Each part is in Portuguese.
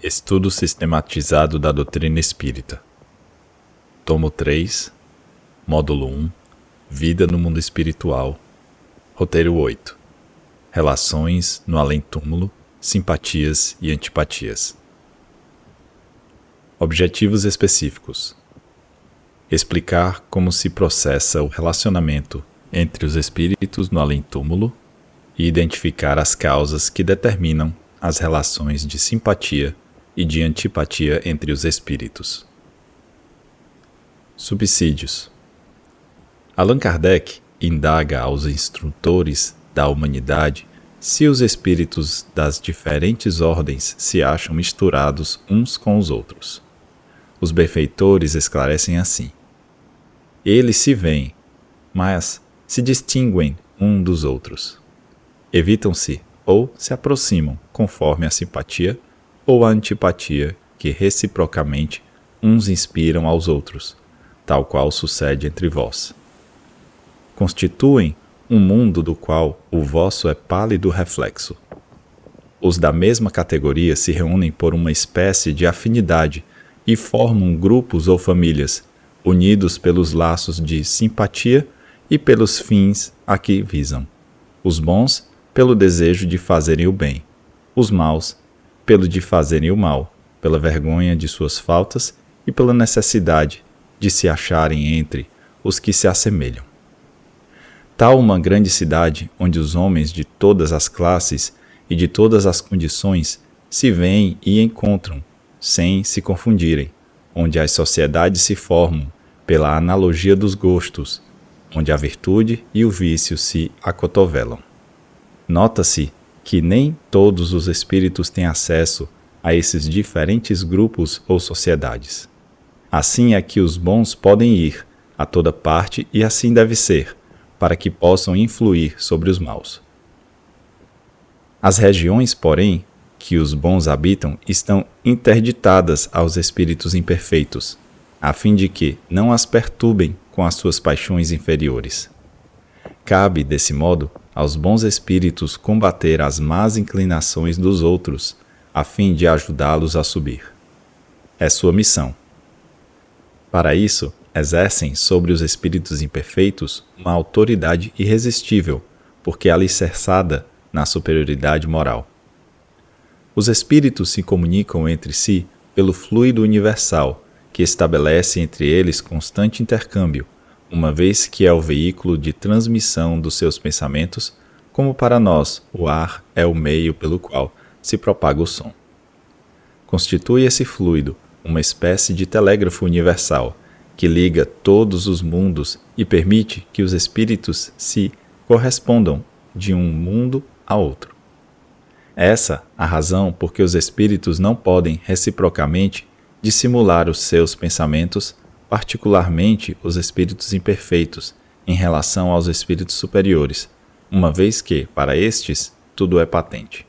Estudo sistematizado da doutrina espírita. Tomo 3, Módulo 1, Vida no mundo espiritual. Roteiro 8. Relações no além-túmulo, simpatias e antipatias. Objetivos específicos. Explicar como se processa o relacionamento entre os espíritos no além-túmulo e identificar as causas que determinam as relações de simpatia e de antipatia entre os espíritos. Subsídios. Allan Kardec indaga aos instrutores da humanidade se os espíritos das diferentes ordens se acham misturados uns com os outros. Os benfeitores esclarecem assim: eles se veem, mas se distinguem um dos outros. Evitam-se ou se aproximam conforme a simpatia ou a antipatia que reciprocamente uns inspiram aos outros, tal qual sucede entre vós. Constituem um mundo do qual o vosso é pálido reflexo. Os da mesma categoria se reúnem por uma espécie de afinidade e formam grupos ou famílias, unidos pelos laços de simpatia e pelos fins a que visam. Os bons, pelo desejo de fazerem o bem; os maus, pelo de fazerem o mal, pela vergonha de suas faltas e pela necessidade de se acharem entre os que se assemelham. Tal uma grande cidade, onde os homens de todas as classes e de todas as condições se veem e encontram, sem se confundirem, onde as sociedades se formam pela analogia dos gostos, onde a virtude e o vício se acotovelam. Nota-se que nem todos os espíritos têm acesso a esses diferentes grupos ou sociedades. Assim é que os bons podem ir a toda parte e assim deve ser, para que possam influir sobre os maus. As regiões, porém, que os bons habitam estão interditadas aos espíritos imperfeitos, a fim de que não as perturbem com as suas paixões inferiores. Cabe, desse modo, aos bons espíritos combater as más inclinações dos outros, a fim de ajudá-los a subir. É sua missão. Para isso, exercem sobre os espíritos imperfeitos uma autoridade irresistível, porque é alicerçada na superioridade moral. Os espíritos se comunicam entre si pelo fluido universal, que estabelece entre eles constante intercâmbio, uma vez que é o veículo de transmissão dos seus pensamentos, como para nós o ar é o meio pelo qual se propaga o som. Constitui esse fluido uma espécie de telégrafo universal, que liga todos os mundos e permite que os espíritos se correspondam de um mundo a outro. Essa a razão por que os espíritos não podem reciprocamente dissimular os seus pensamentos, particularmente os espíritos imperfeitos, em relação aos espíritos superiores, uma vez que, para estes, tudo é patente.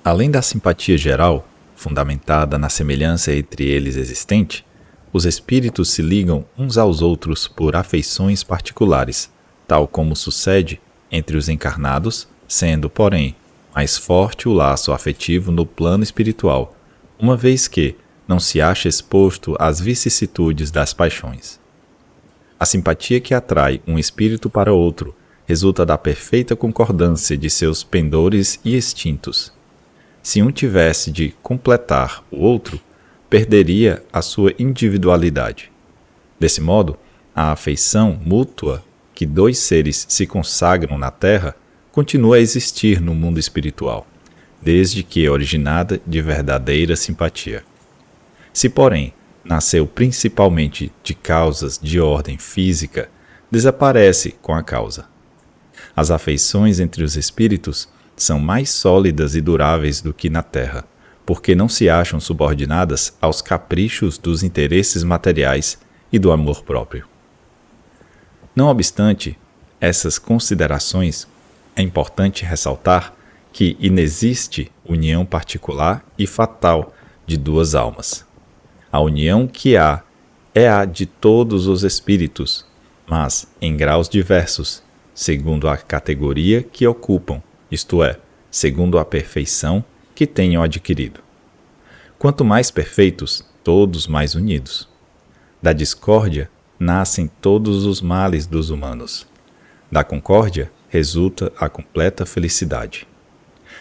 Além da simpatia geral, fundamentada na semelhança entre eles existente, os espíritos se ligam uns aos outros por afeições particulares, tal como sucede entre os encarnados, sendo, porém, mais forte o laço afetivo no plano espiritual, uma vez que não se acha exposto às vicissitudes das paixões. A simpatia que atrai um espírito para outro resulta da perfeita concordância de seus pendores e instintos. Se um tivesse de completar o outro, perderia a sua individualidade. Desse modo, a afeição mútua que dois seres se consagram na Terra continua a existir no mundo espiritual, desde que é originada de verdadeira simpatia. Se, porém, nasceu principalmente de causas de ordem física, desaparece com a causa. As afeições entre os espíritos são mais sólidas e duráveis do que na Terra, porque não se acham subordinadas aos caprichos dos interesses materiais e do amor próprio. Não obstante essas considerações, é importante ressaltar que inexiste união particular e fatal de duas almas. A união que há é a de todos os espíritos, mas em graus diversos, segundo a categoria que ocupam, isto é, segundo a perfeição que tenham adquirido. Quanto mais perfeitos, todos mais unidos. Da discórdia nascem todos os males dos humanos. Da concórdia resulta a completa felicidade.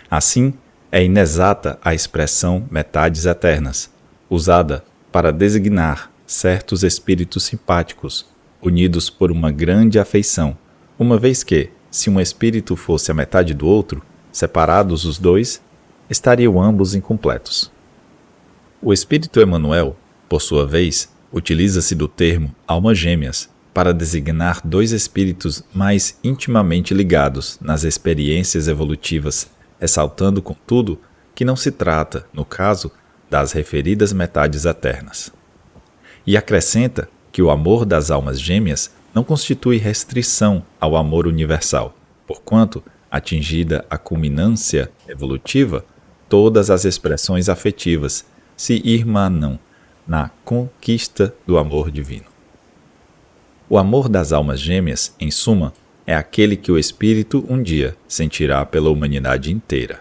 Assim, é inexata a expressão metades eternas, usada para designar certos espíritos simpáticos, unidos por uma grande afeição, uma vez que, se um espírito fosse a metade do outro, separados os dois, estariam ambos incompletos. O espírito Emmanuel, por sua vez, utiliza-se do termo almas gêmeas para designar dois espíritos mais intimamente ligados nas experiências evolutivas, ressaltando, contudo, que não se trata, no caso, das referidas metades eternas. E acrescenta que o amor das almas gêmeas não constitui restrição ao amor universal, porquanto, atingida a culminância evolutiva, todas as expressões afetivas se irmanam na conquista do amor divino. O amor das almas gêmeas, em suma, é aquele que o espírito um dia sentirá pela humanidade inteira.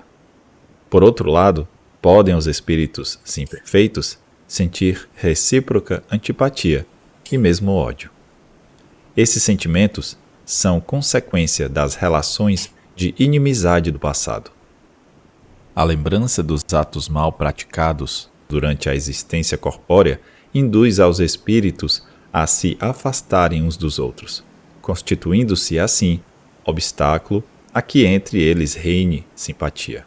Por outro lado, podem os espíritos, sim perfeitos, sentir recíproca antipatia e mesmo ódio. Esses sentimentos são consequência das relações de inimizade do passado. A lembrança dos atos mal praticados durante a existência corpórea induz aos espíritos a se afastarem uns dos outros, constituindo-se assim obstáculo a que entre eles reine simpatia.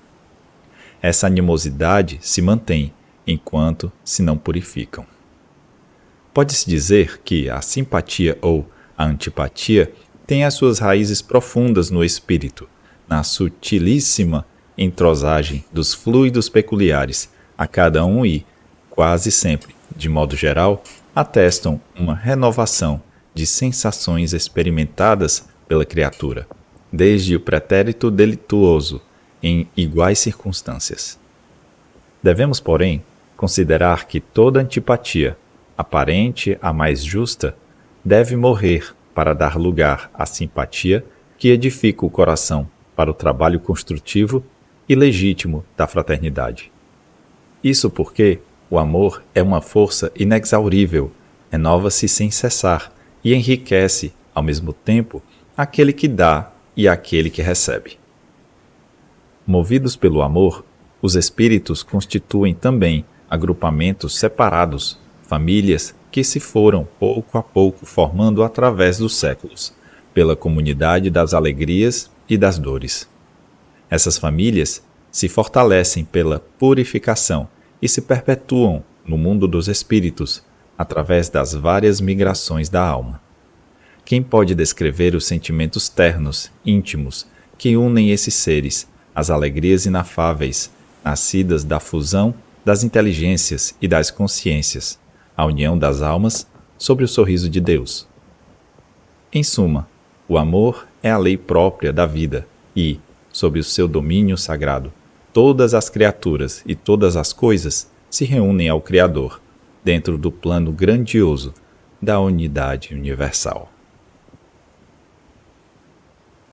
Essa animosidade se mantém enquanto se não purificam. Pode-se dizer que a simpatia ou a antipatia tem as suas raízes profundas no espírito, na sutilíssima entrosagem dos fluidos peculiares a cada um e, quase sempre, de modo geral, atestam uma renovação de sensações experimentadas pela criatura, desde o pretérito delituoso, em iguais circunstâncias. Devemos, porém, considerar que toda antipatia, aparente a mais justa, deve morrer para dar lugar à simpatia que edifica o coração para o trabalho construtivo e legítimo da fraternidade. Isso porque o amor é uma força inexaurível, renova-se sem cessar e enriquece, ao mesmo tempo, aquele que dá e aquele que recebe. Movidos pelo amor, os espíritos constituem também agrupamentos separados, famílias que se foram pouco a pouco formando através dos séculos, pela comunidade das alegrias e das dores. Essas famílias se fortalecem pela purificação e se perpetuam no mundo dos espíritos, através das várias migrações da alma. Quem pode descrever os sentimentos ternos, íntimos, que unem esses seres, as alegrias inafáveis, nascidas da fusão das inteligências e das consciências, a união das almas sob o sorriso de Deus? Em suma, o amor é a lei própria da vida e, sob o seu domínio sagrado, todas as criaturas e todas as coisas se reúnem ao Criador, dentro do plano grandioso da unidade universal.